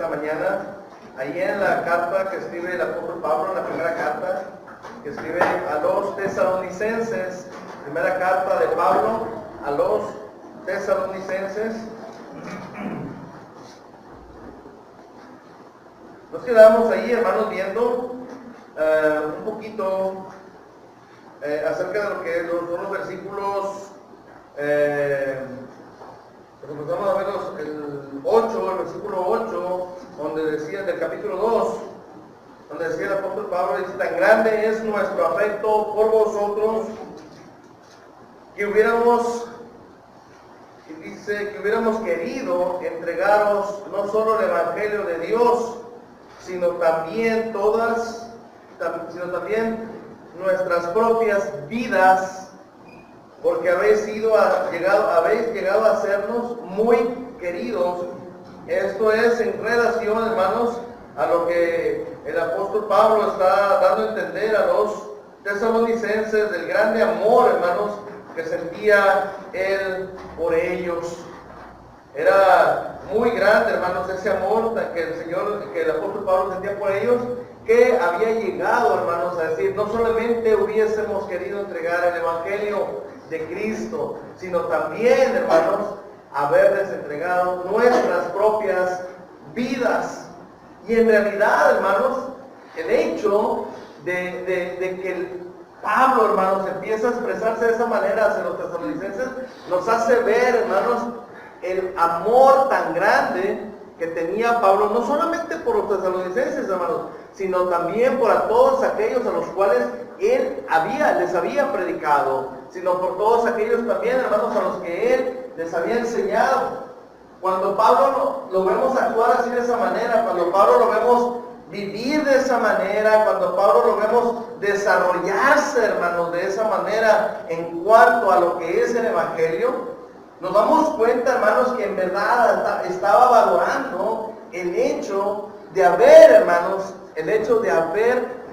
esta mañana, ahí en la carta que escribe el apóstol Pablo, la primera carta que escribe a los tesalonicenses, primera carta de Pablo a los tesalonicenses. Nos quedamos ahí, hermanos, viendo un poquito acerca de lo que son los versículos, empezamos a ver el 8, el versículo 8, donde decía, del capítulo 2, donde decía el apóstol Pablo, dice: tan grande es nuestro afecto por vosotros, que hubiéramos querido entregaros no solo el Evangelio de Dios, sino también nuestras propias vidas, porque habéis llegado a sernos muy queridos. Esto es en relación, hermanos, a lo que el apóstol Pablo está dando a entender a los tesalonicenses del grande amor, hermanos, que sentía él por ellos. Era muy grande, hermanos, ese amor que el apóstol Pablo sentía por ellos, que había llegado, hermanos, a decir: no solamente hubiésemos querido entregar el Evangelio de Cristo, sino también, hermanos, haberles entregado nuestras propias vidas. Y en realidad, hermanos, el hecho de que Pablo, hermanos, empieza a expresarse de esa manera hacia los tesalonicenses, nos hace ver, hermanos, el amor tan grande que tenía Pablo, no solamente por los tesalonicenses, hermanos, sino también por todos aquellos a los cuales él les había predicado, sino por todos aquellos también, hermanos, a los que él les había enseñado. Cuando Pablo lo vemos actuar así de esa manera, cuando Pablo lo vemos vivir de esa manera, cuando Pablo lo vemos desarrollarse, hermanos, de esa manera en cuanto a lo que es el Evangelio, nos damos cuenta, hermanos, que en verdad estaba valorando el hecho de haber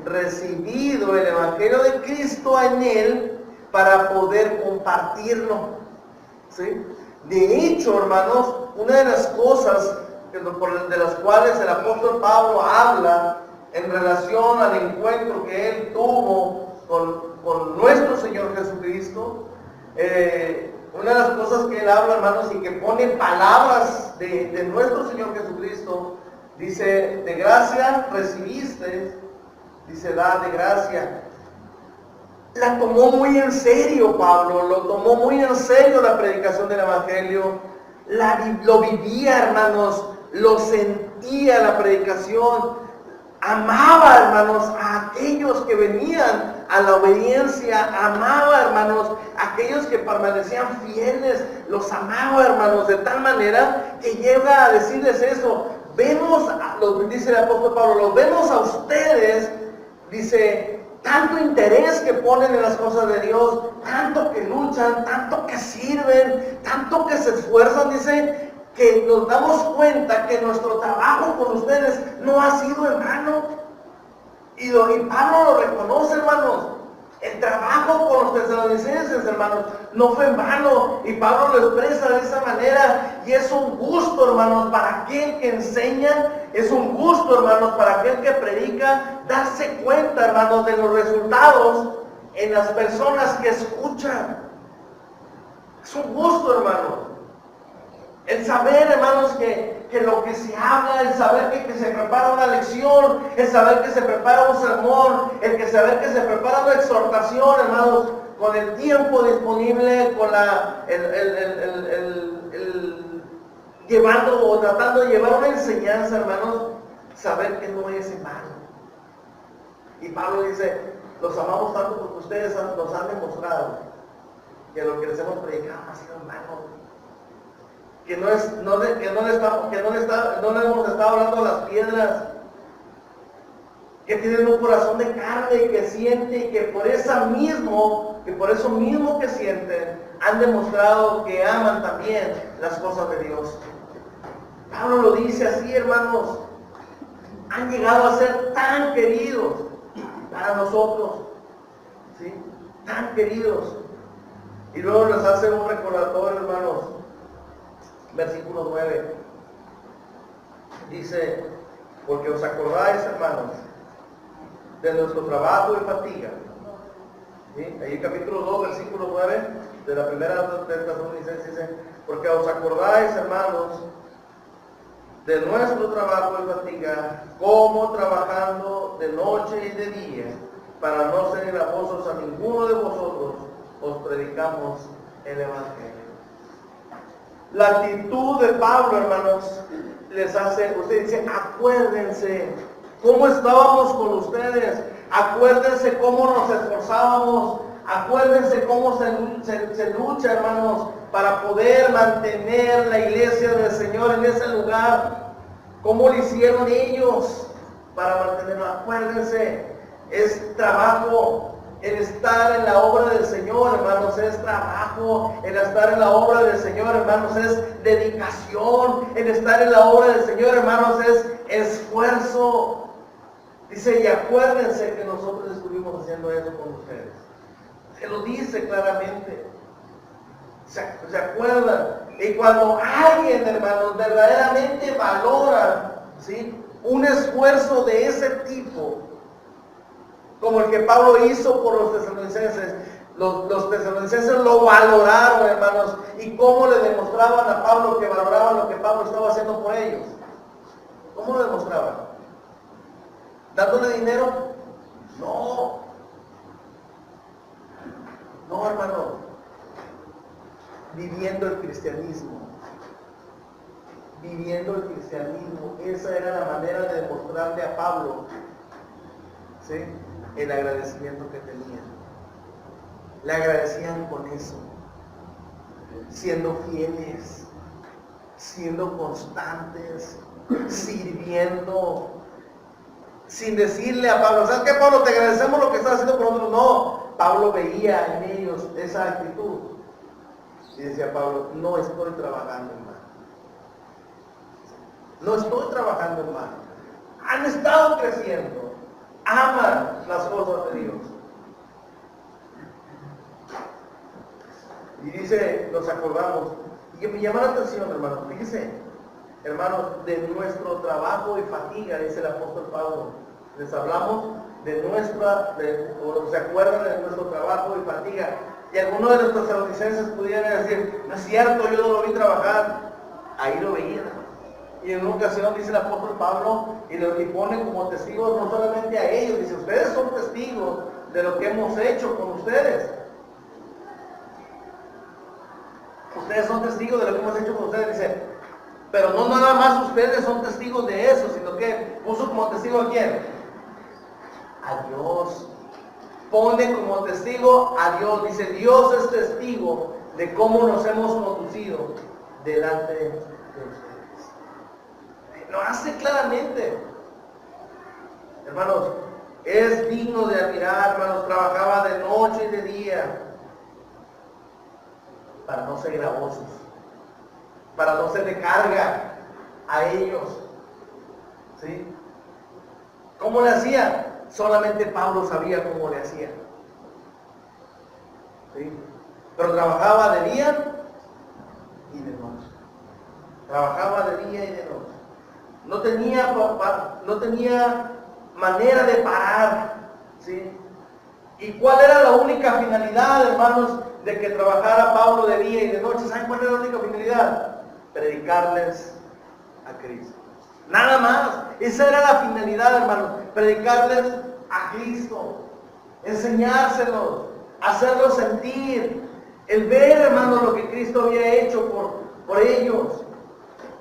recibido el Evangelio de Cristo en él para poder compartirlo, ¿sí? De hecho, hermanos, una de las cosas de las cuales el apóstol Pablo habla en relación al encuentro que él tuvo con nuestro Señor Jesucristo, una de las cosas que él habla, hermanos, y que pone palabras de nuestro Señor Jesucristo, dice: de gracia recibiste, dice, da de gracia. La tomó muy en serio Pablo, lo tomó muy en serio la predicación del Evangelio, lo vivía, hermanos, lo sentía la predicación, amaba, hermanos, a aquellos que venían a la obediencia, amaba, hermanos, a aquellos que permanecían fieles, los amaba, hermanos, de tal manera que llega a decirles eso. Dice el apóstol Pablo, los vemos a ustedes, dice, tanto interés que ponen en las cosas de Dios, tanto que luchan, tanto que sirven, tanto que se esfuerzan, dice, que nos damos cuenta que nuestro trabajo con ustedes no ha sido en vano. Y Pablo lo reconoce, hermanos. El trabajo con los tesalonicenses, hermanos, no fue en vano. Y Pablo lo expresa de esa manera. Y es un gusto, hermanos, para aquel que enseña. Es un gusto, hermanos, para aquel que predica, darse cuenta, hermanos, de los resultados en las personas que escuchan. Es un gusto, hermanos. El saber, hermanos, que lo que se habla, el saber que se prepara una lección, el saber que se prepara un sermón, saber que se prepara una exhortación, hermanos, con el tiempo disponible, con llevando o tratando de llevar una enseñanza, hermanos, saber que no es en vano. Y Pablo dice: los amamos tanto porque ustedes nos han demostrado que lo que les hemos predicado ha sido en vano. Que no le hemos estado hablando a las piedras, que tienen un corazón de carne y que siente, y que por eso mismo que sienten, han demostrado que aman también las cosas de Dios. Pablo lo dice así, hermanos, han llegado a ser tan queridos para nosotros, ¿sí? Tan queridos. Y luego les hace un recordatorio, hermanos. Versículo 9. Dice, porque os acordáis, hermanos, de nuestro trabajo y fatiga. ¿Sí? Ahí capítulo 2, versículo 9, de la primera de Tesalonicenses dice, porque os acordáis, hermanos, de nuestro trabajo y fatiga, como trabajando de noche y de día, para no ser gravosos a ninguno de vosotros, os predicamos el Evangelio. La actitud de Pablo, hermanos, les hace, usted dice, acuérdense cómo estábamos con ustedes, acuérdense cómo nos esforzábamos, acuérdense cómo se lucha, hermanos, para poder mantener la iglesia del Señor en ese lugar, cómo lo hicieron ellos para mantenerlo. Acuérdense, es trabajo. El estar en la obra del Señor, hermanos, es trabajo. El estar en la obra del Señor, hermanos, es dedicación. El estar en la obra del Señor, hermanos, es esfuerzo. Dice, y acuérdense que nosotros estuvimos haciendo eso con ustedes. Se lo dice claramente. ¿Se acuerdan? Y cuando alguien, hermanos, verdaderamente valora, ¿sí?, un esfuerzo de ese tipo, como el que Pablo hizo por los tesalonicenses, los tesalonicenses lo valoraron, hermanos, y cómo le demostraban a Pablo que valoraban lo que Pablo estaba haciendo por ellos. ¿Cómo lo demostraban? ¿Dándole dinero? No. No, hermano. Viviendo el cristianismo. Viviendo el cristianismo. Esa era la manera de demostrarle a Pablo, ¿sí?, el agradecimiento que tenían. Le agradecían con eso, siendo fieles, siendo constantes, sirviendo, sin decirle a Pablo, ¿sabes qué, Pablo? Te agradecemos lo que estás haciendo por nosotros. No, Pablo veía en ellos esa actitud y decía Pablo, no estoy trabajando en vano. No estoy trabajando en vano. Han estado creciendo. Aman las cosas de Dios. Y dice, nos acordamos, y que me llama la atención, hermanos, fíjense, hermanos, de nuestro trabajo y fatiga, dice el apóstol Pablo. Les hablamos de o se acuerdan de nuestro trabajo y fatiga. Y algunos de los tesalonicenses pudieran decir, no es cierto, yo no lo vi trabajar. Ahí lo veían. Y en una ocasión dice el apóstol Pablo, y pone como testigos no solamente a ellos, dice, ustedes son testigos de lo que hemos hecho con ustedes. Ustedes son testigos de lo que hemos hecho con ustedes, dice, pero no nada más ustedes son testigos de eso, sino que puso como testigo a quién? A Dios. Pone como testigo a Dios, dice, Dios es testigo de cómo nos hemos conducido delante de ustedes. Lo hace claramente. Hermanos, es digno de admirar, hermanos, trabajaba de noche y de día para no ser gravosos, para no ser de carga a ellos. ¿Sí? ¿Cómo le hacía? Solamente Pablo sabía cómo le hacía. ¿Sí? Pero trabajaba de día y de noche. Trabajaba de día y de noche. No tenía manera de parar, ¿sí? ¿Y cuál era la única finalidad, hermanos, de que trabajara Pablo de día y de noche? ¿Saben cuál era la única finalidad? Predicarles a Cristo. Nada más. Esa era la finalidad, hermanos. Predicarles a Cristo. Enseñárselos. Hacerlos sentir. El ver, hermanos, lo que Cristo había hecho por ellos.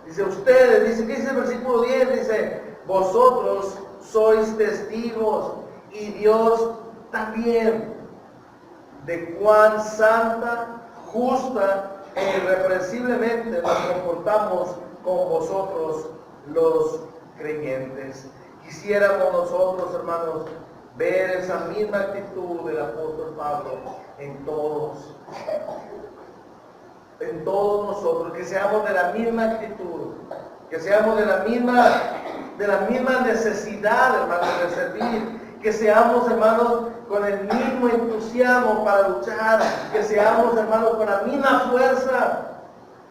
Dice ustedes, dice, ¿qué dice el versículo 10? Dice, vosotros sois testigos y Dios también de cuán santa, justa e irreprensiblemente nos comportamos con vosotros los creyentes. Quisiéramos nosotros, hermanos, ver esa misma actitud del apóstol Pablo en todos nosotros, que seamos de la misma actitud, que seamos de la misma necesidad, hermanos, de servir, que seamos, hermanos, con el mismo entusiasmo para luchar, que seamos, hermanos, con la misma fuerza.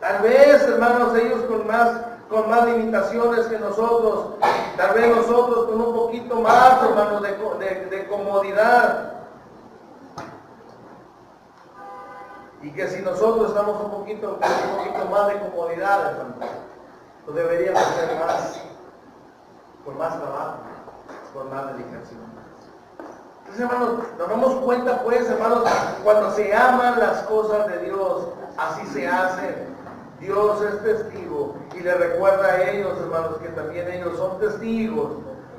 Tal vez, hermanos, ellos con más limitaciones que nosotros, tal vez nosotros con un poquito más, hermanos, de comodidad. Y que si nosotros estamos con un poquito más de comodidad, hermanos, pues deberíamos hacer más, con más trabajo, con más dedicación. Entonces, hermanos, nos damos cuenta, pues, hermanos, cuando se aman las cosas de Dios, así se hacen. Dios es testigo y le recuerda a ellos, hermanos, que también ellos son testigos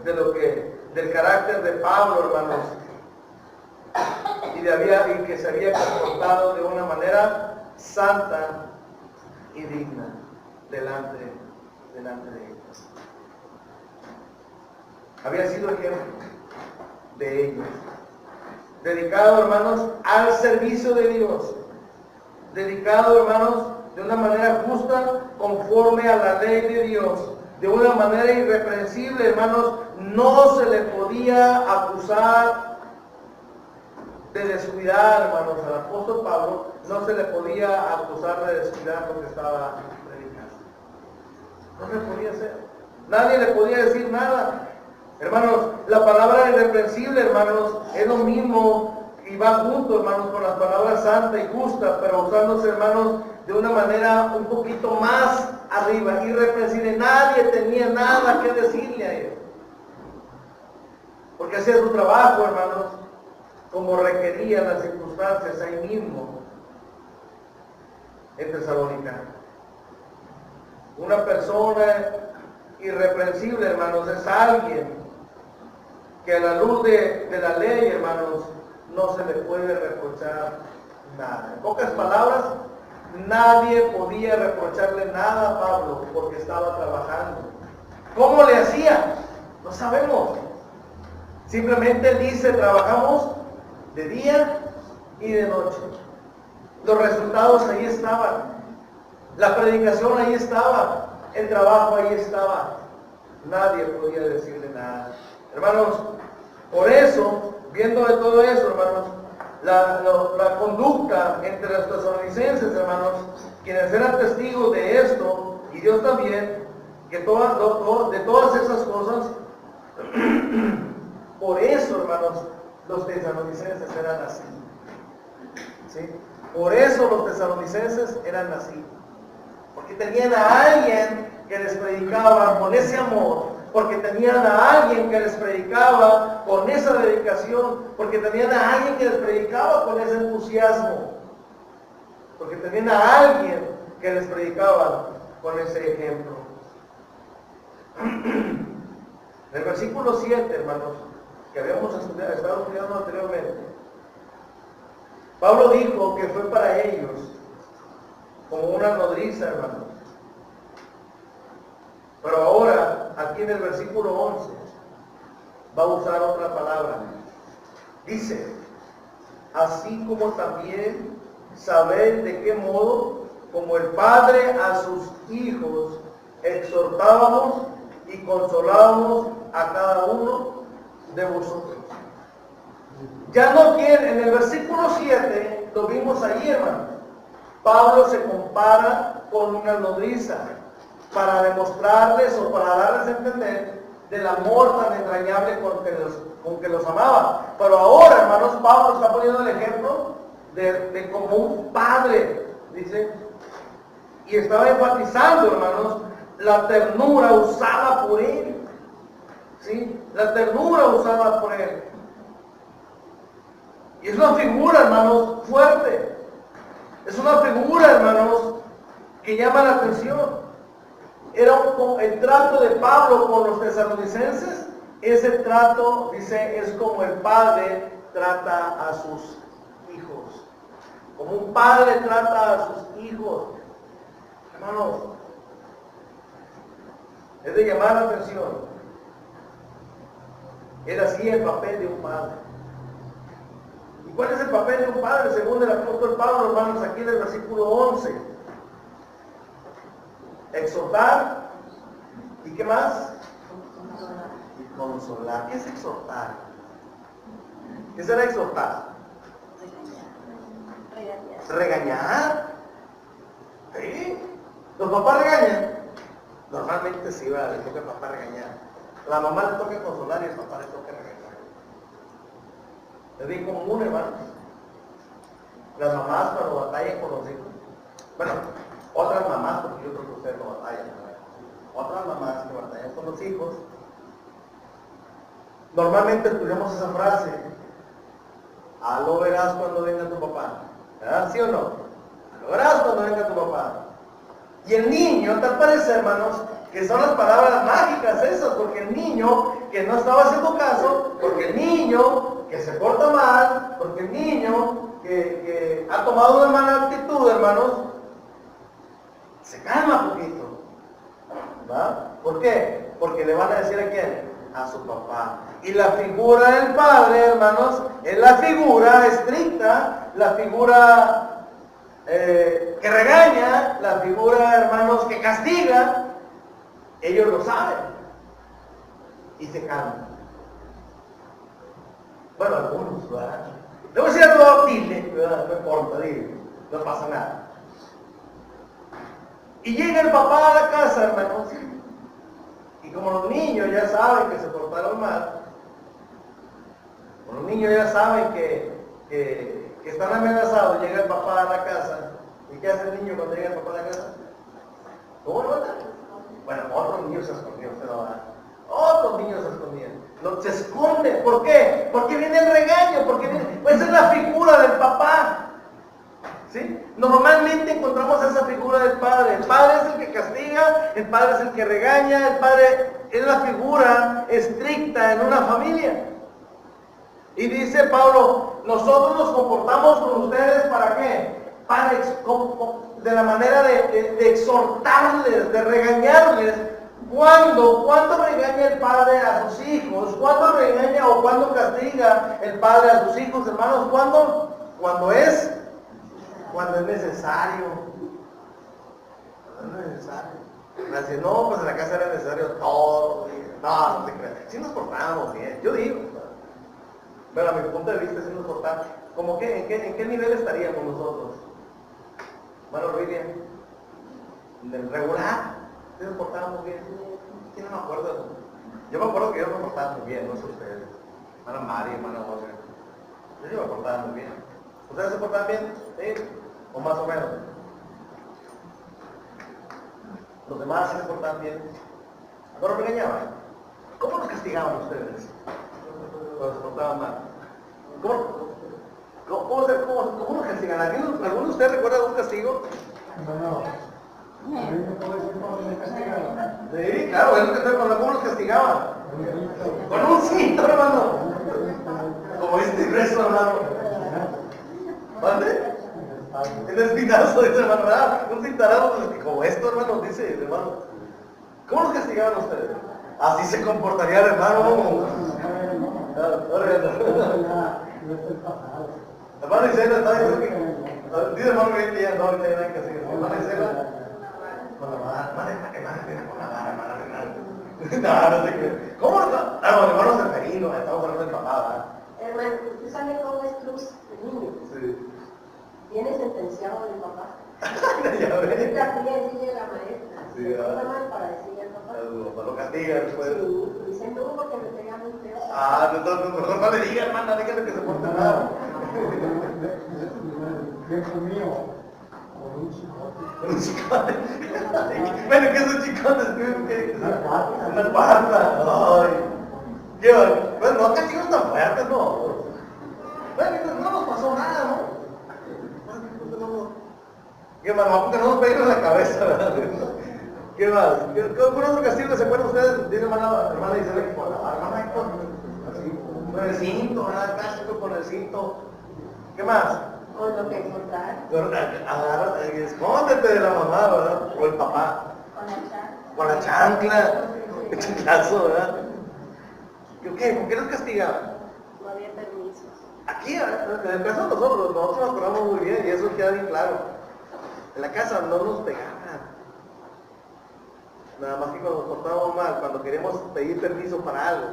del carácter de Pablo, hermanos, y que se había comportado de una manera santa y digna delante de ellos. Había sido ejemplo de ellos, dedicado, hermanos, al servicio de Dios, dedicado, hermanos, de una manera justa, conforme a la ley de Dios, de una manera irreprensible, hermanos. No se le podía acusar de descuidar, hermanos, al apóstol Pablo, no se le podía acusar de descuidar lo que estaba predicando. No se podía hacer. Nadie le podía decir nada. Hermanos, la palabra irreprensible, hermanos, es lo mismo y va junto, hermanos, con las palabras santa y justa, pero usándose, hermanos, de una manera un poquito más arriba, irreprensible. Nadie tenía nada que decirle a él, porque hacía su trabajo, hermanos, como requerían las circunstancias ahí mismo en Tesalónica. Una persona irreprensible, hermanos, es alguien que a la luz de la ley, hermanos, no se le puede reprochar nada. En pocas palabras, nadie podía reprocharle nada a Pablo porque estaba trabajando. ¿Cómo le hacía? No sabemos. Simplemente él dice, trabajamos de día y de noche. Los resultados ahí estaban. La predicación ahí estaba. El trabajo ahí estaba. Nadie podía decirle nada. Hermanos, por eso, viendo de todo eso, hermanos, la conducta entre los tesalonicenses, hermanos, quienes eran testigos de esto, y Dios también, que de todas esas cosas, por eso, hermanos, los tesalonicenses eran así. ¿Sí? Por eso los tesalonicenses eran así. Porque tenían a alguien que les predicaba con ese amor, porque tenían a alguien que les predicaba con esa dedicación, porque tenían a alguien que les predicaba con ese entusiasmo, porque tenían a alguien que les predicaba con ese ejemplo. En el versículo 7, hermanos, que habíamos estado estudiando anteriormente, Pablo dijo que fue para ellos como una nodriza, hermanos. Pero ahora, aquí en el versículo 11, va a usar otra palabra. Dice, así como también sabéis de qué modo, como el Padre a sus hijos, exhortábamos y consolábamos a cada uno de vosotros. Ya no quiere, en el versículo 7, lo vimos ahí, hermano. Pablo se compara con una nodriza para demostrarles o para darles a entender del amor tan entrañable con que los amaba. Pero ahora, hermanos, Pablo está poniendo el ejemplo de como un padre, dice, y estaba enfatizando, hermanos, la ternura usada por él. ¿Sí? La ternura usada por él. Y es una figura, hermanos, fuerte. Es una figura, hermanos, que llama la atención. Era el trato de Pablo con los tesalonicenses. Ese trato, dice, es como el padre trata a sus hijos. Como un padre trata a sus hijos. Hermanos, es de llamar la atención. Era así el papel de un padre. ¿Y cuál es el papel de un padre según el apóstol Pablo, hermanos, aquí en el versículo 11? Exhortar. ¿Y qué más? Y consolar. ¿Qué es exhortar? ¿Qué será exhortar? Regañar. ¿Regañar? ¿Sí? ¿Los papás regañan? Normalmente sí, ¿verdad? Le toca al papá regañar. La mamá le toca consolar y el papá le toca regañar. Es bien común, hermanos. Las mamás cuando batallan con los hijos. Bueno, otras mamás, porque yo creo que ustedes no batallan, ¿verdad? Otras mamás que batallan con los hijos. Normalmente escuchamos esa frase: ah, lo verás cuando venga tu papá. ¿Verdad? ¿Sí o no? Lo verás cuando venga tu papá. Y el niño, tal parece, hermanos, que son las palabras mágicas esas, porque el niño que no estaba haciendo caso, porque el niño que se porta mal, porque el niño que ha tomado una mala actitud, hermanos, se calma poquito. ¿Va? ¿Por qué? Porque le van a decir a quién, a su papá. Y la figura del padre, hermanos, es la figura estricta, la figura que regaña, la figura, hermanos, que castiga. Ellos lo saben y se calman. Bueno, algunos, ¿verdad? Le voy a decir a todo tilde, ¿verdad? No importa, digo, no pasa nada. Y llega el papá a la casa, hermanos, y como los niños ya saben que se portaron mal, como los niños ya saben que están amenazados, llega el papá a la casa. ¿Y qué hace el niño cuando llega el papá a la casa? ¿Cómo lo mata? Bueno, otros niños se escondían, usted no va. Otros niños se escondían. Se esconden. ¿Por qué? Porque viene el regaño, porque viene, pues es la figura del papá. ¿Sí? Normalmente encontramos esa figura del padre. El padre es el que castiga, el padre es el que regaña, el padre es la figura estricta en una familia. Y dice Pablo, nosotros nos comportamos con ustedes ¿para qué? Para de la manera de exhortarles, de regañarles. ¿Cuándo regaña el padre a sus hijos? ¿Cuándo regaña o cuándo castiga el padre a sus hijos, hermanos? ¿Cuándo? Cuando es necesario. Cuando es necesario. No, pues en la casa era necesario todo. No te creas. Sí nos portábamos bien, yo digo. Pero a mi punto de vista sí nos portábamos. ¿Cómo que, en qué nivel estaríamos nosotros? Bueno, William, del regular, ¿sí nos portábamos bien? Sí, no me acuerdo. Yo me acuerdo que yo me portaba muy bien, no sé ustedes. Hermana Mari, hermana Olga. Yo me portaba muy bien. ¿Ustedes se portaban bien? ¿Sí? ¿O más o menos? ¿Los demás sí se portaban bien? ¿No los regañaban? ¿Cómo los castigaban ustedes? Cuando se portaban mal. ¿Cómo los castigan? ¿Alguno de ustedes recuerda algún castigo? No. A mí me puedo decir cómo me castigaban. Sí, claro, es lo que ¿cómo los castigaban? Con un cinto, hermano. Como este grueso, hermano. ¿Dónde? El espinazo, dice hermano, ¿verdad? Un cintarazo como esto, hermano, dice el hermano. ¿Cómo los castigaban ustedes? Así se comportaría el hermano. Hermano Isela está diciendo que... Dice hermano bien que ya no hay nada que hacer. Hermano Isela... Con la vara, no sé qué. ¿Cómo está? No, hermano Seferino, estamos hablando del papá, ¿verdad? Hermano, ¿usted sabe cómo es Cruz, el niño? Sí. Viene sentenciado del papá. Ya ves. Ahorita fui a decirle a la maestra. Sí, Se ¿verdad? porta mal para decirle al papá. Lo castiga después. Sí, dice no porque me pega muy feo. Ah, mejor no le diga, hermana, dígale que se porte mal. Tiempo mío, con un chicote. Un chicote. Bueno, ¿qué es un chicote? Una cuarta. Ay. ¿Qué va? Bueno, no castigos tan fuertes, no. Bueno, no nos pasó nada, ¿no? ¿Qué más? Porque no nos peguen en la cabeza, ¿verdad? ¿Qué más? ¿Algún otro castigo se acuerdan ustedes? Dice hermana Isabel que por la hermana Héctor. Así, con el cinto, ¿verdad? Clásico con el cinto. ¿Qué más? Con lo que encontrar. Escóndete de la mamá, ¿verdad? O el papá. Con la chancla. Con la chancla. El chanclazo, ¿verdad? ¿Qué? ¿Con qué nos castigaban? No había permisos. Aquí, en el caso de nosotros nos acordamos muy bien y eso queda bien claro. En la casa no nos pegaban. Nada más que cuando nos portábamos mal, cuando queríamos pedir permiso para algo.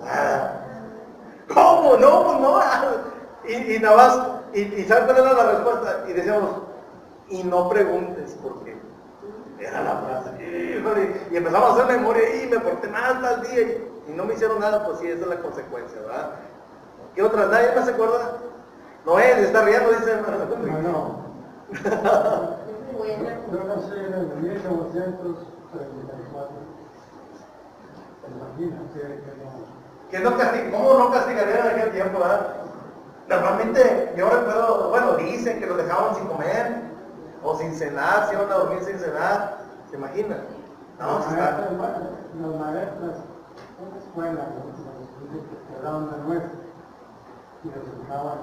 Nada. ¿Cómo? No, pues no. Y nada más, y ¿sabes cuál era la respuesta? Y decíamos, y no preguntes por qué. era la frase. Híjole, y empezamos a hacer memoria y me porté mal tal día y no me hicieron nada, pues sí, esa es la consecuencia, ¿verdad? ¿Qué otras? ¿Nadie más se acuerda? Noé, se está riendo, dice. No. Buena. Yo nací en el 1834. Imagínate que no. ¿Cómo no castigarían en aquel tiempo, verdad? Normalmente, yo recuerdo, bueno, dicen que los dejaban sin comer o sin cenar, se iban a dormir sin cenar. ¿Se imaginan? No, Los maestros en la escuela, los que daban la nuez y los dejaban.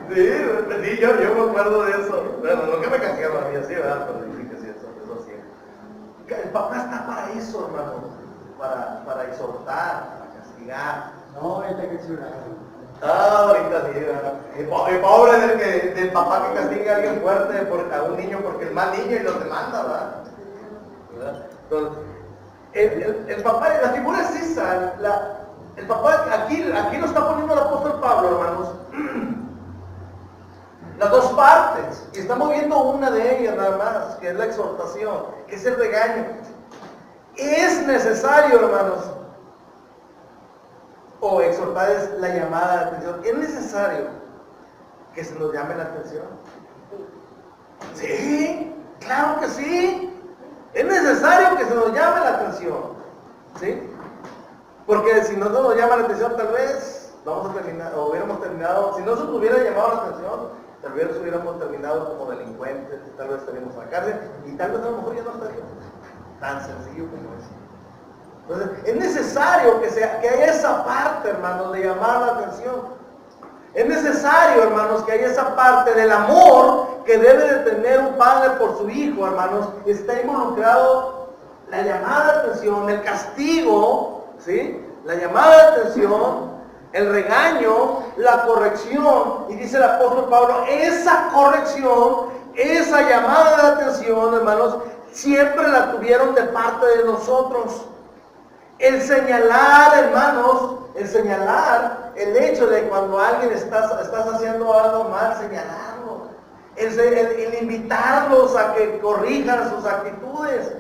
Sí, yo me acuerdo de eso. Bueno, nunca me castigaron a mí así, ¿verdad? Pero dije que sí, eso sí. El papá está para eso, hermano, para exhortar, para castigar. No, que ciudad. Ahorita sí, ¿verdad? Y pobre del papá que castiga a alguien fuerte a un niño porque es mal niño y lo demanda, ¿verdad? Entonces, el papá, la figura es esa, el papá aquí lo está poniendo el apóstol Pablo, hermanos. Las dos partes, y estamos viendo una de ellas nada más, que es la exhortación, que es el regaño. Es necesario, hermanos, o exhortar es la llamada de atención, es necesario que se nos llame la atención. Sí, claro que sí. Es necesario que se nos llame la atención. ¿Sí? Porque si no se nos llama la atención, tal vez vamos a terminar, o hubiéramos terminado, si no se nos hubiera llamado la atención, tal vez hubiéramos terminado como delincuentes, tal vez estaríamos en la cárcel, y tal vez a lo mejor ya no estaríamos tan sencillo como eso. Entonces, es necesario que haya esa parte, hermanos, de llamar la atención. Es necesario, hermanos, que haya esa parte del amor que debe de tener un padre por su hijo, hermanos. Está involucrado la llamada de atención, el castigo, ¿sí? La llamada de atención, el regaño, la corrección. Y dice el apóstol Pablo, esa corrección, esa llamada de atención, hermanos, siempre la tuvieron de parte de nosotros. El señalar, hermanos, el hecho de cuando alguien estás haciendo algo mal, señalarlo. El invitarlos a que corrijan sus actitudes.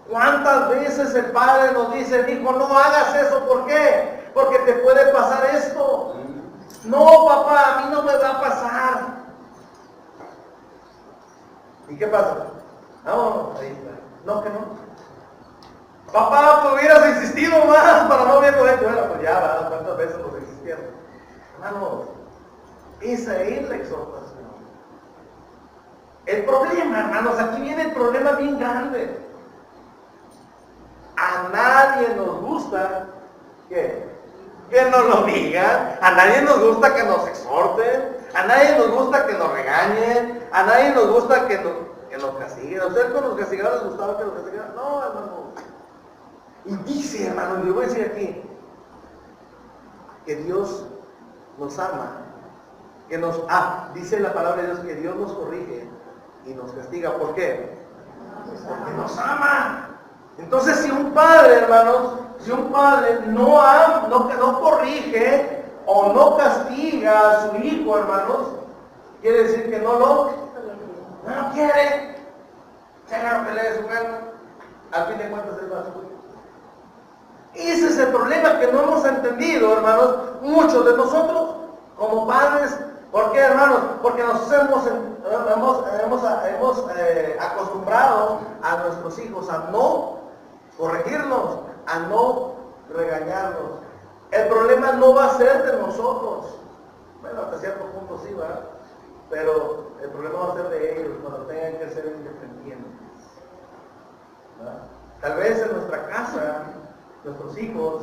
¿Cuántas veces el padre nos dice, hijo, no hagas eso? ¿Por qué? Porque te puede pasar esto. No, papá, a mí no me va a pasar. ¿Y qué pasa? No, ahí está. No, que no. Papá, pues hubieras insistido más para no verlo de bueno, pues ya, ¿verdad? ¿Cuántas veces nos insistieron? Hermanos, esa es la exhortación. El problema, hermanos, aquí viene el problema bien grande. A nadie nos gusta que nos lo digan, a nadie nos gusta que nos exhorten, a nadie nos gusta que nos regañen, a nadie nos gusta que nos castiguen. ¿A ustedes con los castigados les gustaba que los castigaran? No, hermano. Y dice, hermano, yo voy a decir aquí, que Dios nos ama, dice la palabra de Dios que Dios nos corrige y nos castiga. ¿Por qué? Porque nos ama. Entonces, si un padre, hermanos, no corrige o no castiga a su hijo, hermanos, quiere decir que no quiere. Claro que le dé su gana. Al fin de cuentas es más suyo. Ese es el problema que no hemos entendido, hermanos, muchos de nosotros como padres. ¿Por qué, hermanos? Porque nos hemos acostumbrado a nuestros hijos a no corregirnos, a no regañarnos. El problema no va a ser de nosotros. Bueno, hasta cierto punto sí, ¿verdad? Pero el problema va a ser de ellos cuando tengan que ser independientes, ¿verdad? Tal vez en nuestra casa nuestros hijos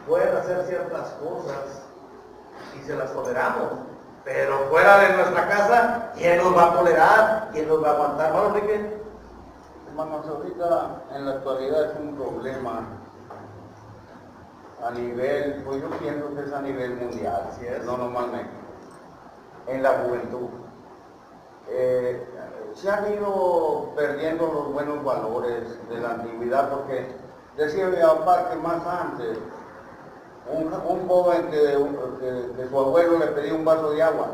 pueden hacer ciertas cosas y se las toleramos, pero fuera de nuestra casa, ¿quién nos va a tolerar? ¿Quién nos va a aguantar? ¿Hermano Enrique? Hermanos, ahorita en la actualidad es un problema a nivel, pues yo pienso que es a nivel mundial, Así es. no nomás México, en la juventud. Se han ido perdiendo los buenos valores de la antigüedad, porque decía mi papá que más antes, un joven que su abuelo le pedía un vaso de agua,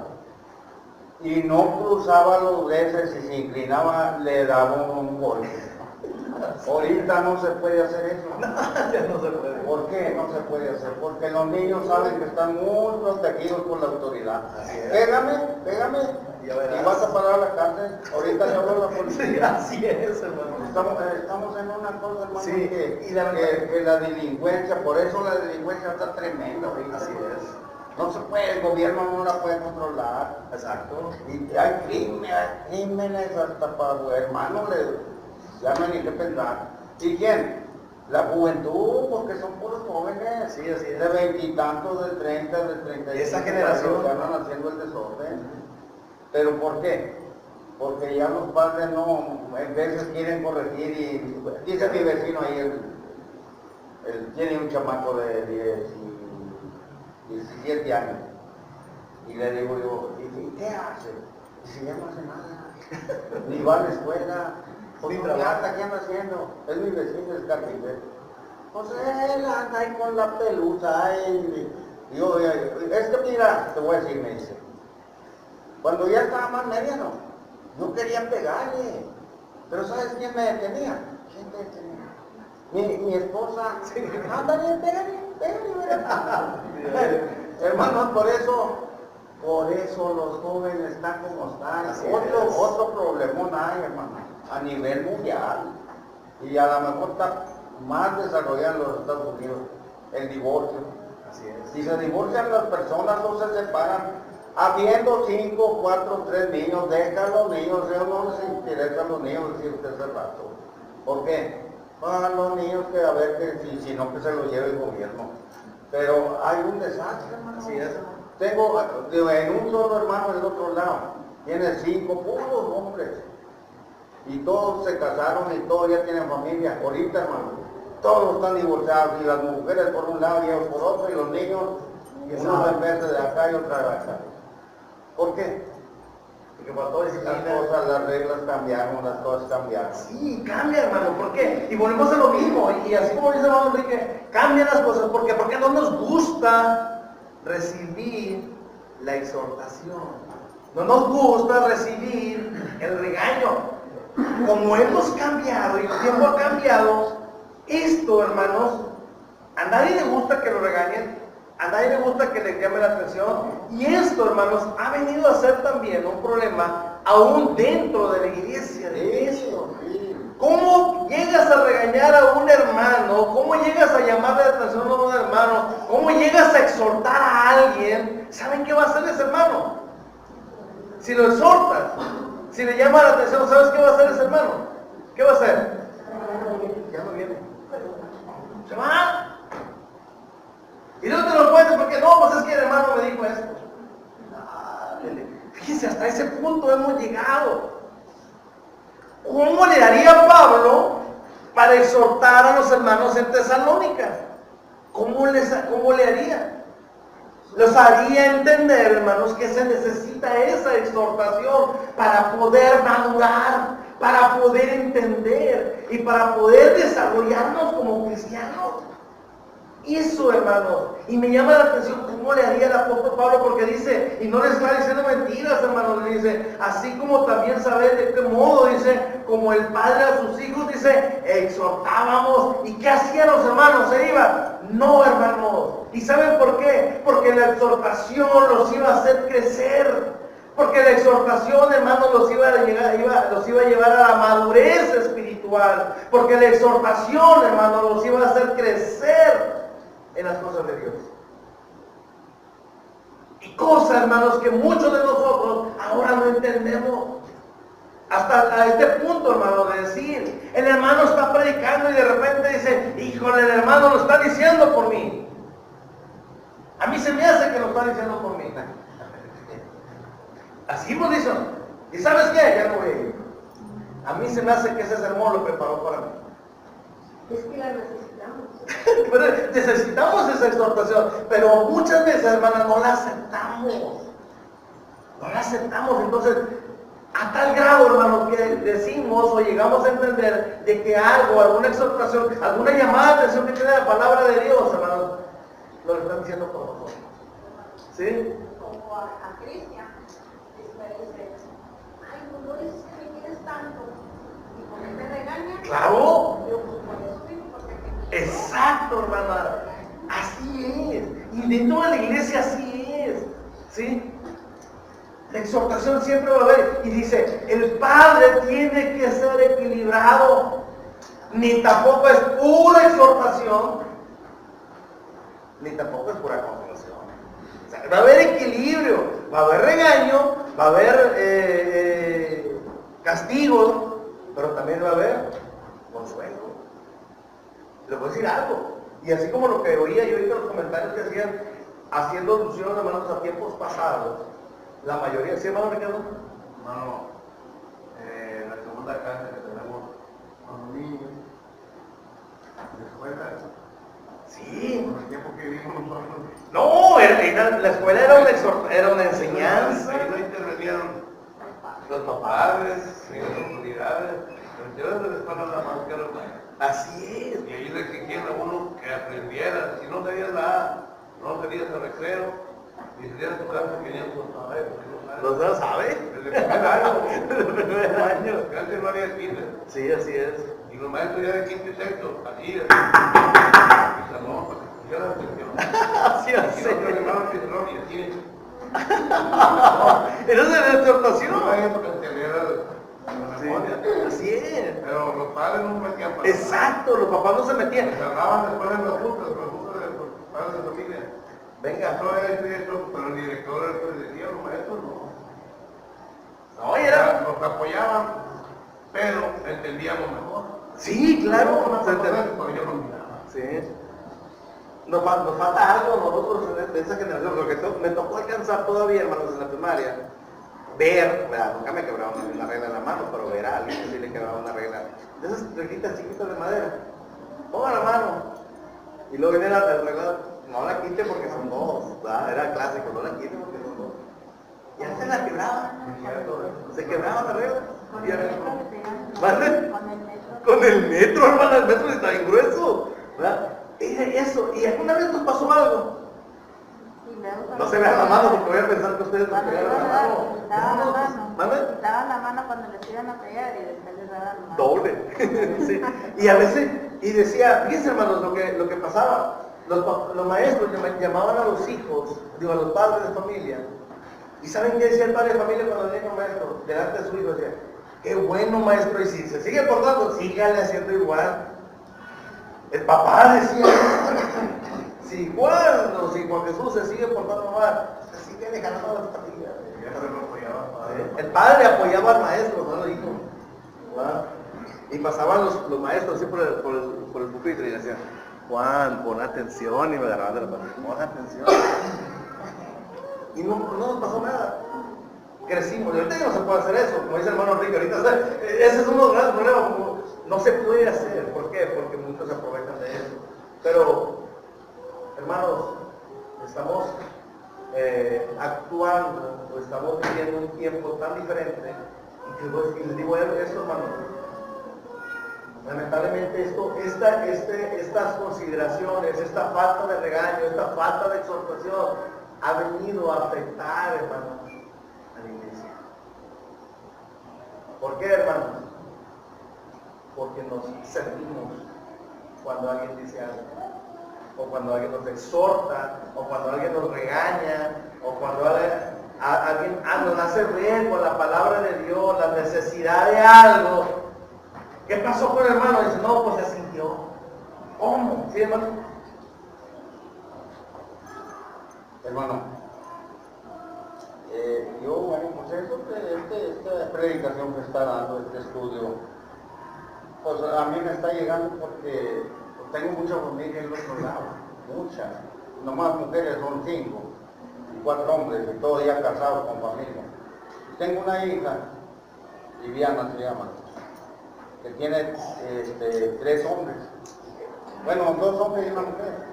y no cruzaba los veces y se inclinaba, le daba un golpe. Ahorita no se puede hacer eso. Ya no se puede. ¿Por qué no se puede hacer? Porque los niños saben que están muy protegidos por la autoridad. Así es. Pégame, Ya verás. y vas a parar a la cárcel. Ahorita le hablo a la policía. Sí, así es, hermano. Estamos en una cosa, hermano, Sí, que, y la- que la delincuencia, por eso la delincuencia está tremenda ahorita. Así es. No se puede, el gobierno no la puede controlar. Exacto. Y hay crímenes hasta para hermanos, ya no hay ni qué pensar. ¿Y quién? La juventud, porque son puros jóvenes. Sí, así es. De veintitantos, de 30, de 35. Esa generación. Que andan haciendo el desorden. ¿Pero por qué? Porque ya los padres no, en veces quieren corregir y dice mi vecino ahí, él tiene un chamaco de 17 años. Y le digo yo, ¿y qué hace? Dice, ya no hace nada. Ni va a la escuela. Pues Ni ¿qué trabaja. anda? ¿Qué anda haciendo? Es mi vecino, es carpintero. Pues él anda ahí con la pelusa. Y yo, es que mira, te voy a decir, me dice, cuando ya estaba más mediano, yo quería pegarle. Pero ¿sabes quién me detenía? ¿Quién te detenía? Mi esposa. Ándale, pégale, mira. Hermanos, por eso los jóvenes están como están. Así Otro es. problemón hay, hermano, a nivel mundial. Y a lo mejor está más desarrollado en los Estados Unidos, el divorcio. Así es. Si se divorcian las personas o se separan, habiendo 5, 4, 3 niños, deja a los niños, ellos no les interesa a los niños, decía usted hace rato. ¿Por qué? A los niños que a ver que si no que se lo lleve el gobierno. Pero hay un desastre, hermano. Así es. Tengo en un solo hermano del otro lado, tiene 5 puros hombres. Y todos se casaron y todos ya tienen familia. Ahorita, hermano, todos están divorciados y las mujeres por un lado y ellos por otro y los niños, unos en vez de acá y otra de acá. ¿Por qué? Porque para todo Las disciplina. cosas, las reglas cambiaron, las cosas cambiaron. Sí, cambia, hermano. ¿Por qué? Y volvemos a lo mismo. Y así como dice hermano Enrique, cambian las cosas. ¿Por qué? Porque no nos gusta recibir la exhortación. No nos gusta recibir el regaño. Como hemos cambiado y el tiempo ha cambiado, esto, hermanos, a nadie le gusta que lo regañen, a nadie le gusta que le llame la atención. Y esto, hermanos, ha venido a ser también un problema aún dentro de la iglesia de Cristo. ¿Cómo llegas a regañar a un hermano? ¿Cómo llegas a llamarle la atención a un hermano? ¿Cómo llegas a exhortar a alguien? ¿Saben qué va a hacer ese hermano? Si lo exhortas, si le llama la atención, ¿sabes qué va a hacer ese hermano? ¿Qué va a hacer? Ya no viene. Se va. Y no te lo cuentes porque no, pues es que el hermano me dijo esto. Fíjense, hasta ese punto hemos llegado. ¿Cómo le haría Pablo para exhortar a los hermanos en Tesalónica? ¿Cómo le haría? Los haría entender, hermanos, que se necesita esa exhortación para poder madurar, para poder entender y para poder desarrollarnos como cristianos. Eso, hermanos, y me llama la atención cómo le haría el apóstol Pablo, porque dice, y no le está diciendo mentiras, hermanos, le dice, así como también sabes de qué modo, dice, como el padre a sus hijos, dice, exhortábamos. ¿Y qué hacían los hermanos? ¿Se iban? No, hermanos. ¿Y saben por qué? Porque la exhortación los iba a hacer crecer. Porque la exhortación, hermanos, los iba a llevar a la madurez espiritual. Porque la exhortación, hermanos, los iba a hacer crecer en las cosas de Dios. Y cosas, hermanos, que muchos de nosotros ahora no entendemos. Hasta a este punto, hermano, de decir, el hermano está predicando y de repente dice, híjole, el hermano lo está diciendo por mí. A mí se me hace que lo está diciendo por mí. Así hemos dicho. ¿Y sabes qué? Ya no voy a ir. A mí se me hace que ese sermón lo preparó para mí. Es que la necesitamos. Pero necesitamos esa exhortación, pero muchas veces, hermanas, no la aceptamos. No la aceptamos, entonces, a tal grado, hermanos, que decimos o llegamos a entender de que algo, alguna exhortación, alguna llamada de atención que tiene la palabra de Dios, hermanos, lo están diciendo por nosotros. ¿Sí? Como a Cristian. dice, ay, no dices que me quieres tanto. Y por qué te regañan. Claro. Yo, pues por eso mismo, porque te quiero. Exacto, hermana. Así es. Y dentro de la iglesia así es. ¿Sí? La exhortación siempre va a haber. Y dice, el padre tiene que ser equilibrado. Ni tampoco es pura exhortación, ni tampoco es pura consolación. O sea, va a haber equilibrio, va a haber regaño, va a haber castigo, pero también va a haber consuelo. Le voy a decir algo. Y así como lo que oía yo ahorita en los comentarios que hacían, haciendo alusión, hermanos, a tiempos pasados, la mayoría, ¿sí, hermano Ricardo? Hermano, la segunda casa que tenemos con los niños, de escuela, Sí. con el tiempo que vivimos nosotros, No, la escuela era una enseñanza. ahí no intervenían los padres, ni las autoridades, los interiores de la escuela nada más que los maestros. Así es. Y ahí le exigían a uno que aprendiera, si no sabías la A, no salías al recreo, y salías a tu casa 500 maestros, ¿Los dos sabe? desde el primer año, Desde el primer año. que antes no había kinder. Sí, así es. Y los maestros ya de quinto y sexto, así es. Y salón, para que pusiera atención. Así Y no es. se llamaban el salón y así. Eso es de la No exhortación. había porque se leía la memoria. Así es. Pero los padres no metían para Exacto, los papás no se Se metían. cerraban después en las juntas de los padres de familia. Venga. No era esto, pero el director pues, decía, los maestros no. No, y era. Nos apoyaban, pero entendíamos mejor. Sí, claro. No, Se entiende. pero yo no miraba. Sí. Nos falta algo a nosotros de esa generación, lo que me tocó alcanzar todavía, hermanos, en la primaria, ver, nunca me quebraba una regla en la mano, pero ver a alguien que sí le quebraba una regla, de esas reglitas chiquitas de madera, ponga la mano, y luego viene el regla, no la quite porque son dos, ¿verdad? Era clásico, no la quite porque son dos, y antes la quebraba, se quebraba la regla, y ahora, ¿vale? Con el metro, hermano, el metro está bien grueso, ¿verdad? Eso, y alguna vez nos pasó algo. No se vean la mano porque voy a pensar que ustedes nos pegaron la mano. ¿Mande? Daban la mano cuando les iban a pegar y después les daban la mano. Doble. Sí. Y a veces, y decía, fíjense hermanos, lo que pasaba, los maestros llamaban a los hijos, digo, a los padres de familia, y ¿saben qué decía el padre de familia cuando venía con maestro? Delante de su hijo decía, qué bueno maestro, y si se sigue portando, sígale haciendo igual. El papá decía, si Juan Jesús se sigue portando mal, se sigue dejando las patillas. El padre apoyaba al maestro, no lo dijo. ¿Verdad? Y pasaban los maestros así por el pupitre y decían, Juan, pon atención, y me agarraban de la patilla, pon atención. Y no nos pasó nada. Crecimos, y ahorita ya no se puede hacer eso, como dice el hermano Enrique, ahorita, ese es uno de los grandes problemas, como no se puede hacer. ¿Por qué? Porque muchos se aprovechan de eso. Pero, hermanos, estamos actuando, o estamos viviendo un tiempo tan diferente, y les digo esto, hermanos, lamentablemente estas consideraciones, esta falta de regaño, esta falta de exhortación, ha venido a afectar, hermanos, a la iglesia. ¿Por qué, hermanos? Porque nos servimos cuando alguien dice algo, o cuando alguien nos exhorta, o cuando alguien nos regaña, o cuando alguien nos hace ver con la palabra de Dios la necesidad de algo. ¿Qué pasó con el hermano? Dice, no, pues se sintió. ¿Cómo? ¿Sí, hermano? Hermano, bueno, pues eso, esta predicación que está dando, este estudio, pues a mí me está llegando porque tengo mucha familia en el otro lado, muchas. Nomás mujeres son 5, y 4 hombres, y todos ya casados con familia. Tengo una hija, Viviana se llama, que tiene 3 hombres. Bueno, 2 hombres y una mujer.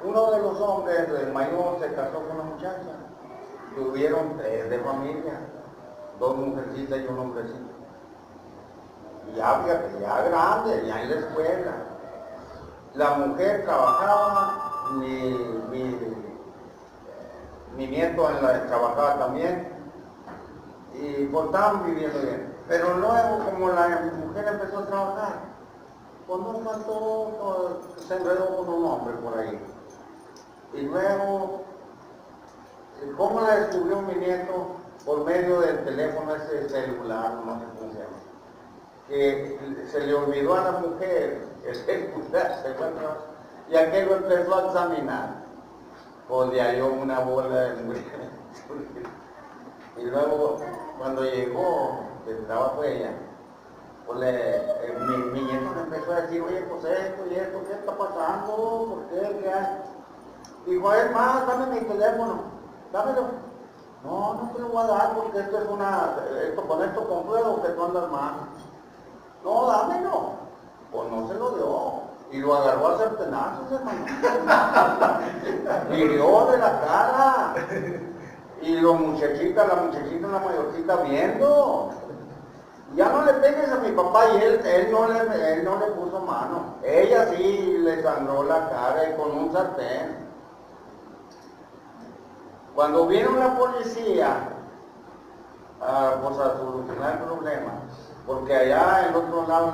Uno de los hombres, el mayor, se casó con una muchacha. Tuvieron 3 de familia, 2 mujercitas y un hombrecito. Y ya grande, ya en la escuela. La mujer trabajaba, mi nieto trabajaba también, y pues estaban viviendo bien. Pero luego, como la mujer empezó a trabajar, pues no faltó, pues, se enredó con un hombre por ahí. Y luego, ¿cómo la descubrió mi nieto? Por medio del teléfono ese celular, no sé cómo se llama. Que se le olvidó a la mujer el celular, se fue atrás, y aquel lo empezó a examinar. Pues le halló una bola de y luego, cuando llegó del trabajo ella, pues mi nieto me empezó a decir, oye, pues esto y esto, ¿qué está pasando? ¿Por qué? ¿Qué hay? Dijo, es más, dame mi teléfono, dámelo. No, no te lo voy a dar porque esto es con esto compruebo que tú andas mal. No, dámelo. Pues no se lo dio. Y lo agarró a sartenazos, hermano. Hirió de la cara. Y la muchachita, la mayorcita viendo. Ya no le pegues a mi papá y él no le puso mano. Ella sí le sangró la cara y con un sartén. Cuando vino la policía pues a solucionar el problema, porque allá en el otro lado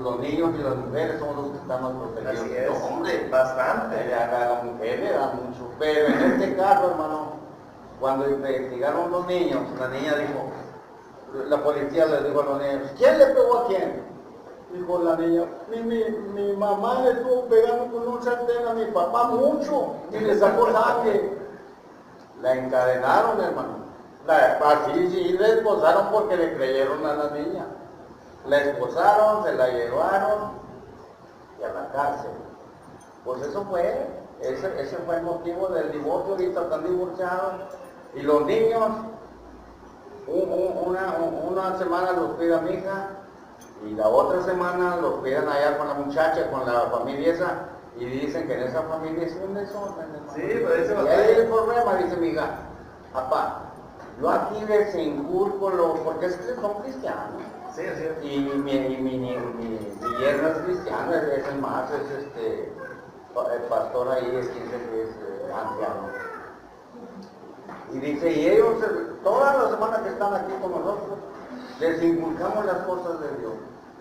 los niños y las mujeres son los que están más protegidos. Así es, No, hombre, bastante. a la mujer le da mucho, pero en este caso, hermano, cuando investigaron los niños, la niña dijo, la policía le dijo a los niños, ¿quién le pegó a quién? Dijo la niña, mi mamá le estuvo pegando con un sartén a mi papá mucho y le sacó sangre. La encadenaron, hermano. Así sí la esposaron porque le creyeron a la niña. La esposaron, se la llevaron y a la cárcel. Pues eso fue, ese fue el motivo del divorcio. Ahorita están divorciados. Y los niños, una semana los cuida mi hija y la otra semana los cuidan allá con la muchacha, con la familia esa. Y dicen que en esa familia es un desorden. Sí, pero ese y ahí el problema, dice mi hija, papá, yo aquí les inculco porque es que son cristianos. Sí, así es. Y mi yerno es cristiano, es el más, el pastor ahí, es quien es anciano. Y dice, y ellos, todas las semanas que están aquí con nosotros, les inculcamos las cosas de Dios.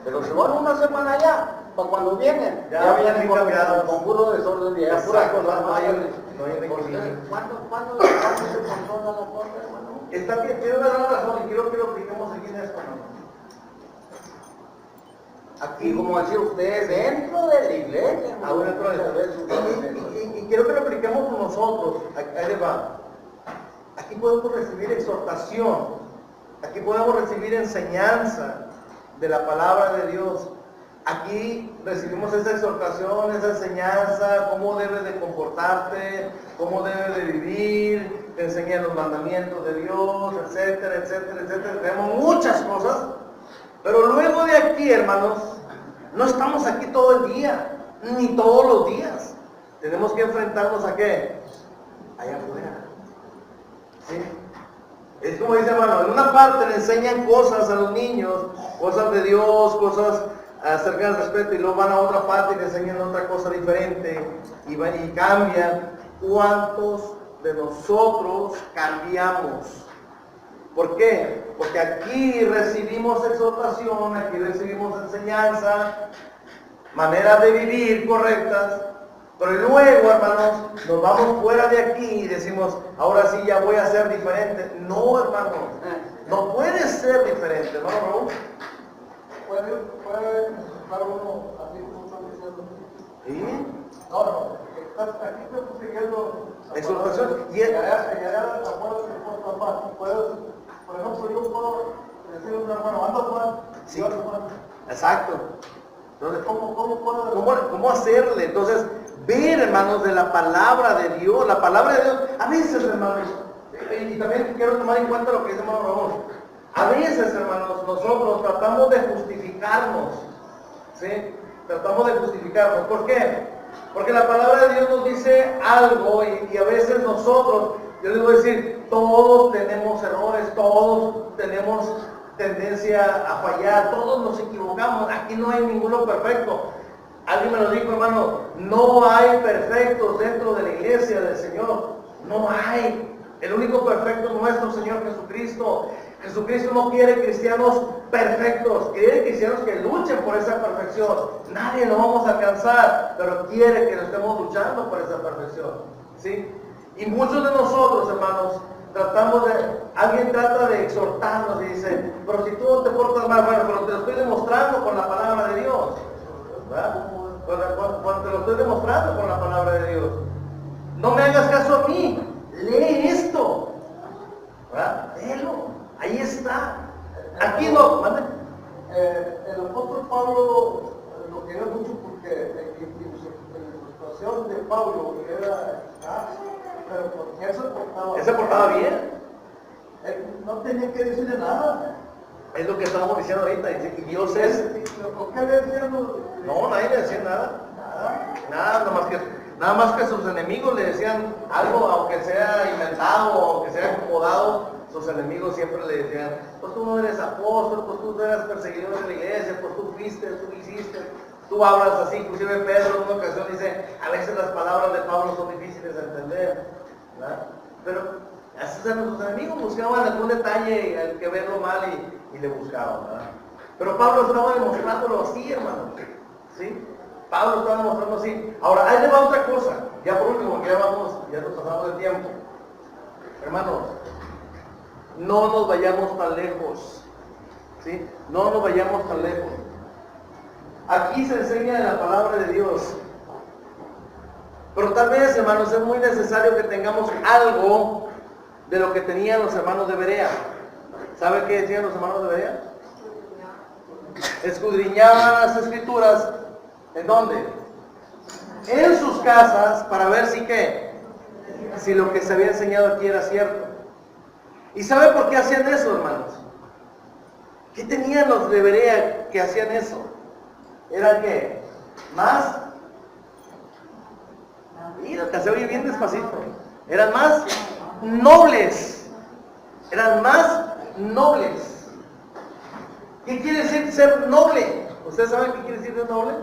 Pero se van una semana allá, para cuando vienen, ya vienen cambiados. con puro desorden y Exacto, puras cosas no hay malas. equilibrio. ¿Cuándo se controla la cosa, hermano? Está bien, tiene una gran razón y quiero que lo apliquemos aquí en esto, hermano. Aquí, como decía usted, dentro de la iglesia, hermano, Aún dentro de la iglesia. Y quiero que lo apliquemos con nosotros. Ahí les va. Aquí podemos recibir exhortación. Aquí podemos recibir enseñanza de la palabra de Dios. Aquí recibimos esa exhortación, esa enseñanza, cómo debes de comportarte, cómo debes de vivir, te enseñan los mandamientos de Dios, etcétera, etcétera, etcétera. Tenemos muchas cosas, pero luego de aquí, hermanos, no estamos aquí todo el día, ni todos los días. Tenemos que enfrentarnos a ¿qué? Allá afuera. ¿Sí? Es como dice, hermano, en una parte le enseñan cosas a los niños, cosas de Dios, cosas acerca del respeto, y luego van a otra parte y le enseñan otra cosa diferente y cambian. ¿Cuántos de nosotros cambiamos? ¿Por qué? Porque aquí recibimos exhortación, aquí recibimos enseñanza, maneras de vivir correctas, pero luego, hermanos, nos vamos fuera de aquí y decimos, ahora sí ya voy a ser diferente. No, hermano, no puedes ser diferente, hermano Raúl. Puede necesitar uno, así como están diciendo. ¿Sí? No, aquí estoy siguiendo Exhortación. Y allá acuerdas que por papá, puedes, por ejemplo, yo puedo decirle a un hermano, anda Juan, Sí. yo ando Juan. Exacto. Entonces, ¿Cómo hacerle? Entonces, ver, hermanos, de la palabra de Dios, la palabra de Dios, a veces, hermanos, y también quiero tomar en cuenta lo que dice hermano Raúl, a veces, hermanos, nosotros tratamos de justificarnos, ¿sí? Tratamos de justificarnos. ¿Por qué? Porque la palabra de Dios nos dice algo y a veces nosotros, yo les voy a decir, todos tenemos errores, todos tenemos tendencia a fallar, todos nos equivocamos, aquí no hay ninguno perfecto. Alguien me lo dijo, hermano, no hay perfectos dentro de la iglesia del Señor, no hay. El único perfecto es nuestro Señor Jesucristo. Jesucristo no quiere cristianos perfectos, quiere cristianos que luchen por esa perfección. Nadie lo vamos a alcanzar, pero quiere que estemos luchando por esa perfección. ¿Sí? Y muchos de nosotros, hermanos, alguien trata de exhortarnos y dice, pero si tú no te portas mal, bueno, pero te lo estoy demostrando con la palabra de Dios. ¿Verdad? Cuando te lo estoy demostrando con la palabra de Dios. No me hagas caso a mí, lee esto. ¿Verdad? Léelo. Ahí está. Aquí no. ¿Vale? El apóstol Pablo lo quería mucho porque en la situación de Pablo era pero porque él se portaba bien. Él no tenía que decirle nada. Es lo que estábamos diciendo ahorita. Y Dios es. ¿Por qué le decían? No, nadie le decía nada. Nada más que sus enemigos le decían algo, aunque sea inventado, aunque sea acomodado. Sus enemigos siempre le decían, pues tú no eres apóstol, pues tú no eres perseguidor de la iglesia, pues tú fuiste, tú hiciste, tú hablas así. Inclusive Pedro en una ocasión dice, a veces las palabras de Pablo son difíciles de entender, ¿verdad? Pero así eran sus enemigos, buscaban algún detalle al que verlo mal y le buscaban, ¿verdad? Pero Pablo estaba demostrándolo así, hermano, ¿sí? Pablo estaba demostrando así. Ahora, ahí le va otra cosa, ya por último, ya nos pasamos el tiempo. Hermanos, no nos vayamos tan lejos, ¿sí? No nos vayamos tan lejos. Aquí se enseña en la palabra de Dios. Pero tal vez, hermanos, es muy necesario que tengamos algo de lo que tenían los hermanos de Berea. ¿Sabe qué decían los hermanos de Berea? Escudriñaban las escrituras. ¿En dónde? En sus casas, para ver si lo que se había enseñado aquí era cierto. ¿Y sabe por qué hacían eso, hermanos? ¿Qué tenían los de Berea que hacían eso? ¿Eran qué? Más. Mira, te se oye bien despacito. Eran más nobles. Eran más nobles. ¿Qué quiere decir ser noble? ¿Ustedes saben qué quiere decir ser noble?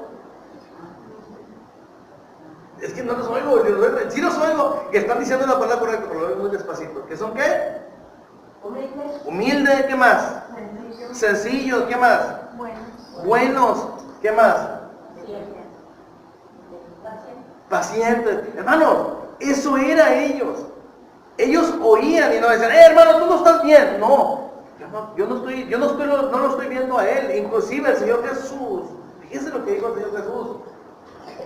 Es que no los oigo. Sí los oigo, que están diciendo la palabra correcta, pero lo oigo muy despacito. ¿Qué son qué? Humilde, ¿qué más? Sencillo, ¿qué más? Buenos, ¿qué más? Pacientes. Hermanos, eso era ellos. Ellos oían y no decían, hermano, tú no estás bien. No, yo no lo estoy viendo a él. Inclusive el Señor Jesús, fíjense lo que dijo el Señor Jesús.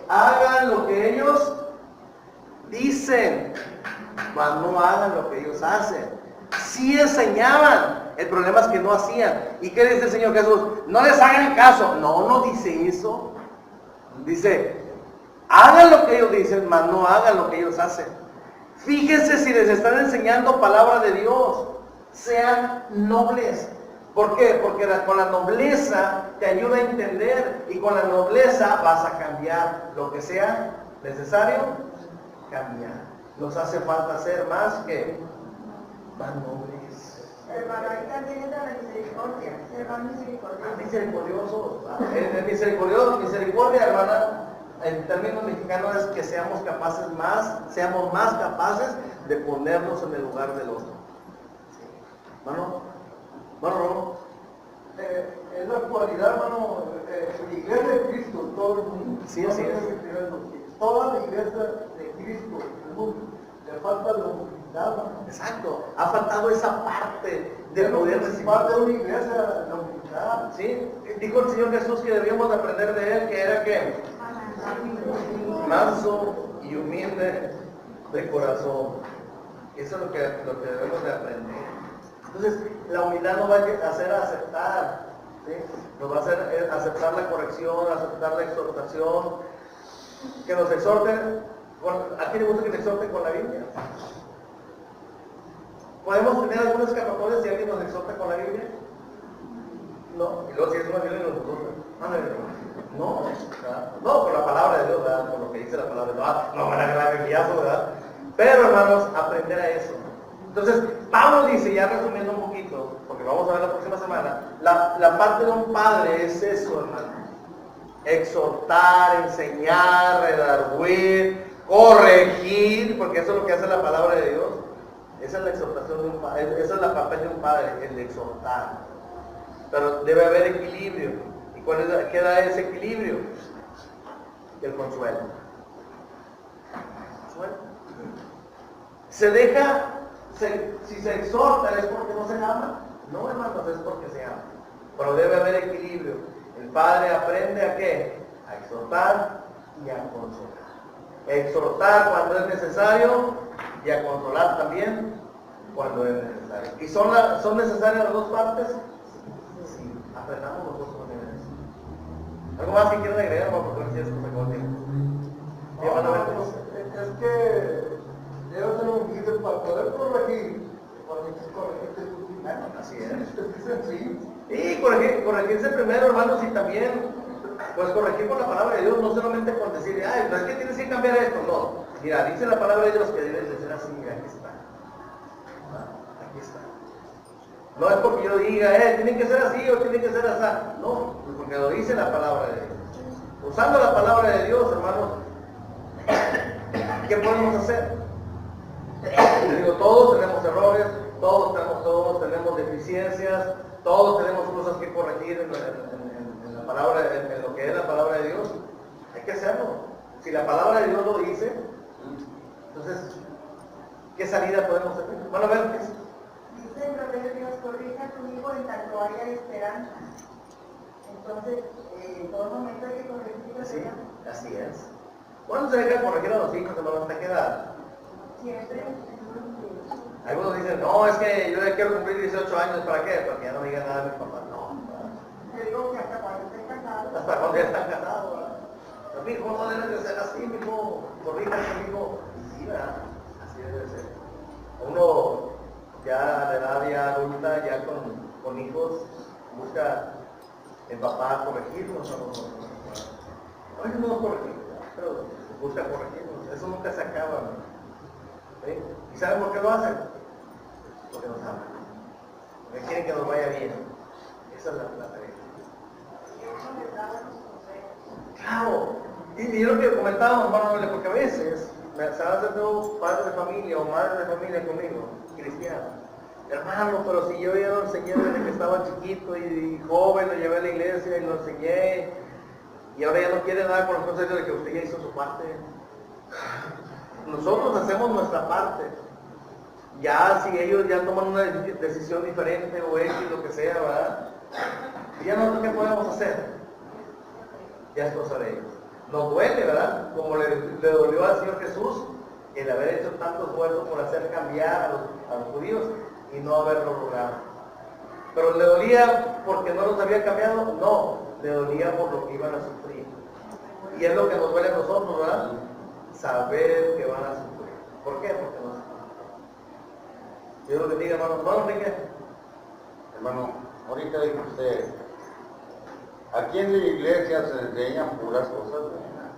Hagan lo que ellos dicen, mas no hagan lo que ellos hacen. Sí enseñaban, el problema es que no hacían. ¿Y qué dice el Señor Jesús? No les hagan caso. No dice eso. Dice, hagan lo que ellos dicen, mas no hagan lo que ellos hacen. Fíjense si les están enseñando palabra de Dios. Sean nobles. ¿Por qué? Porque con la nobleza te ayuda a entender y con la nobleza vas a cambiar lo que sea necesario cambiar. Nos hace falta ser más nobles. Hermano, ahí también entra la misericordia, ser más misericordioso. Misericordiosos. El misericordioso, misericordia, hermana, en términos mexicanos es que seamos más capaces de ponernos en el lugar del otro. Bueno, en la actualidad, hermano, la iglesia de Cristo, todo el mundo. Sí, así es. Toda la iglesia de Cristo, el mundo, le falta la humildad, hermano. Exacto. Ha faltado esa parte de poder recibir. Parte de una iglesia, la humildad. Sí. Dijo el Señor Jesús que debíamos aprender de Él, que era que manso y humilde de corazón. Eso es lo que debemos de aprender. Entonces, la humildad nos va a hacer aceptar, ¿sí? Nos va a hacer aceptar la corrección, aceptar la exhortación, que nos exhorten. ¿A quién le gusta que te exhorten con la Biblia? ¿Podemos tener algunas escapatorias si alguien nos exhorta con la Biblia? No. Y luego si es una Biblia nos gusta. No, por la palabra de Dios, ¿verdad? Por lo que dice la palabra de Dios. No van a agarrar el guiazo, ¿verdad? Pero, hermanos, aprender a eso. Entonces, Pablo dice, ya resumiendo un poquito, porque vamos a ver la próxima semana, la parte de un padre es eso, hermano. Exhortar, enseñar, redarguir, corregir, porque eso es lo que hace la palabra de Dios. Esa es la exhortación de un padre, esa es la papel de un padre, el de exhortar. Pero debe haber equilibrio. ¿Y qué da ese equilibrio? El consuelo. Se deja, si se exhorta, ¿es porque no se ama? No, hermanos, es porque se ama. Pero debe haber equilibrio. El padre aprende ¿a qué? A exhortar y a consolar. Exhortar cuando es necesario y a consolar también cuando es necesario. ¿Y son necesarias las dos partes? Sí, aprendamos los dos contenedores. ¿Algo más que quieran agregar? Porque no sé si esto se acabó el tiempo. Sí, hermano, Es que debe ser un líder para poder corregir. Para que corregirte tú primero. Así es. Es sencillo. Y corregirse primero, hermanos, y también, pues corregir con la palabra de Dios, no solamente con decir, ay, pero es que tienes que cambiar esto, no. Mira, dice la palabra de Dios que debes de ser así, mira, aquí está. Aquí está. No es porque yo diga, tiene que ser así o tiene que ser así. No, porque lo dice la palabra de Dios. Usando la palabra de Dios, hermanos, ¿qué podemos hacer? Digo, todos tenemos errores, todos tenemos deficiencias, todos tenemos cosas que corregir en la palabra, en lo que es la palabra de Dios. Hay que hacerlo. Si la palabra de Dios lo dice, entonces, ¿qué salida podemos hacer? Bueno, a ver, ¿qué es? Dice en Proverbios, corrige a tu hijo en tanto haya esperanza. Entonces, en todo momento hay que corregir. Sí, así es. ¿Cuándo se deja de corregir a los hijos, hermano? ¿Hasta qué edad? Siempre. Algunos dicen, no, es que yo ya quiero cumplir 18 años, ¿para qué? Para que ya no diga nada de mi papá. No, Yo digo que hasta cuando esté casado. hasta cuando ya están casados. Pero, mijo, no debe de ser así, mijo. Corríjate, mijo. Sí, ¿verdad? Así debe ser. Uno ya de edad ya adulta, ya con hijos, busca el papá corregirnos. A veces no corregimos, pero busca corregirnos. Eso nunca se acaba, ¿no? ¿Sí? ¿Y saben por qué lo hacen? Porque nos aman. Porque quieren que nos vaya bien. Esa es la tarea. Claro. Y lo que comentábamos, hermano, porque a veces se van a hacer padre de familia o madre de familia conmigo, cristiano. Hermano, pero si yo ya lo enseñé desde que estaba chiquito y joven, lo llevé a la iglesia y lo enseñé, y ahora ya no quiere nada con los consejos de que usted ya hizo su parte. Nosotros hacemos nuestra parte. Ya si ellos ya toman una decisión diferente o X, lo que sea, ¿verdad? Y ya nosotros, ¿qué podemos hacer? Ya es cosa de ellos. Nos duele, ¿verdad? Como le dolió al Señor Jesús el haber hecho tanto esfuerzo por hacer cambiar a los judíos y no haberlo logrado. Pero le dolía porque no los había cambiado, no, le dolía por lo que iban a sufrir. Y es lo que nos duele a nosotros, ¿verdad? Saber que van a sufrir. ¿Por qué? Porque no sufren. Dios los bendiga, hermano. Hermano Enrique. Hermano, ahorita dijo usted, aquí en la iglesia se enseñan puras cosas buenas,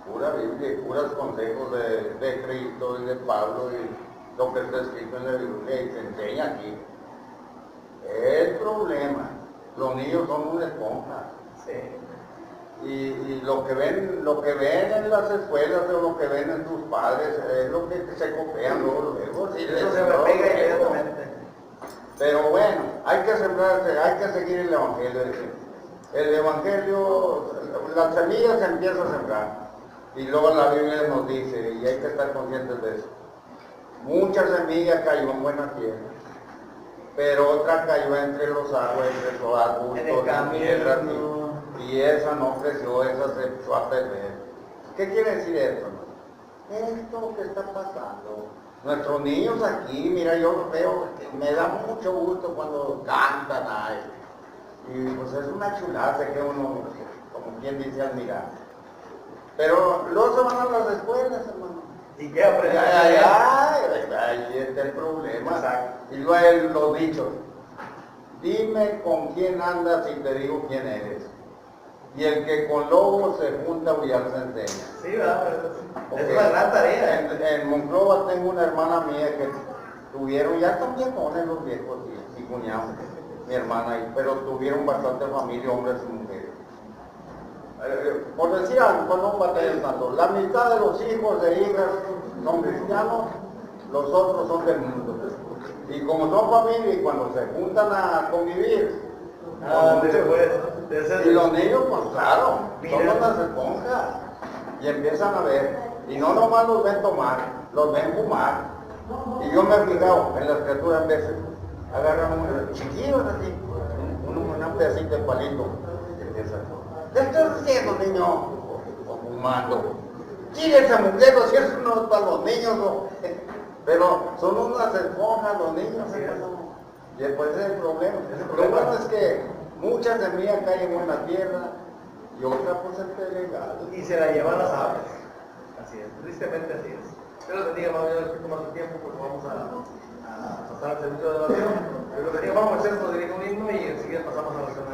pura Biblia, puras consejos de Cristo y de Pablo y lo que está escrito en la Biblia y se enseña aquí. El problema, los niños son una esponja. Sí. Y lo que ven en las escuelas o lo que ven en sus padres es lo que se copian luego. Sí, Eso se me pega inmediatamente. Pero bueno, hay que sembrarse, hay que seguir el Evangelio. El Evangelio, las semillas se empiezan a sembrar. Y luego la Biblia nos dice, y hay que estar conscientes de eso. Mucha semilla cayó en buena tierra, pero otra cayó entre los árboles, entre los arbustos, en el camino. Y esa no creció, esa se echó a perder. ¿Qué quiere decir esto? Esto que está pasando. Nuestros niños aquí, mira, yo los veo, me da mucho gusto cuando cantan ahí. Y pues es una chulada que uno, como quien dice, admirar. Pero luego se van a las escuelas, hermano. ¿Y qué aprenden? Ahí está el problema. Exacto. Y luego los dichos. Dime con quién andas y te digo quién eres. Y el que con lobos se junta, ya se enseña. Sí, ¿verdad? Es una gran tarea. En Monclova tengo una hermana mía que tuvieron, ya están viejones los viejos, mi cuñado, mi hermana, pero tuvieron bastante familia, hombres y mujeres. Por decir algo, no batallan tanto. La mitad de los hijos de hijas son cristianos los otros son del mundo. Y como son familia y cuando se juntan a convivir, y los niños, pues claro, son unas esponjas y empiezan a ver. Y no nomás los ven tomar, los ven fumar. Y yo me he fijado en las criaturas a veces, agarran unos chiquillos así, un pedacito de palito. Y empiezan, ¿qué estás haciendo, niño? O fumando. Quírense, mujeres, si eso no es para los niños, no. Pero son unas esponjas los niños, hermano. Y después ese es el problema. Lo bueno es que muchas semillas caen en buena tierra y otras pues en legal. Y se la llevan las aves. Así es, tristemente así es. Dios los bendiga, más bien, no más tiempo, porque vamos a pasar al servicio de oración. Dios los bendiga, vamos a hacer, nos dirige un himno y enseguida pasamos a la oración.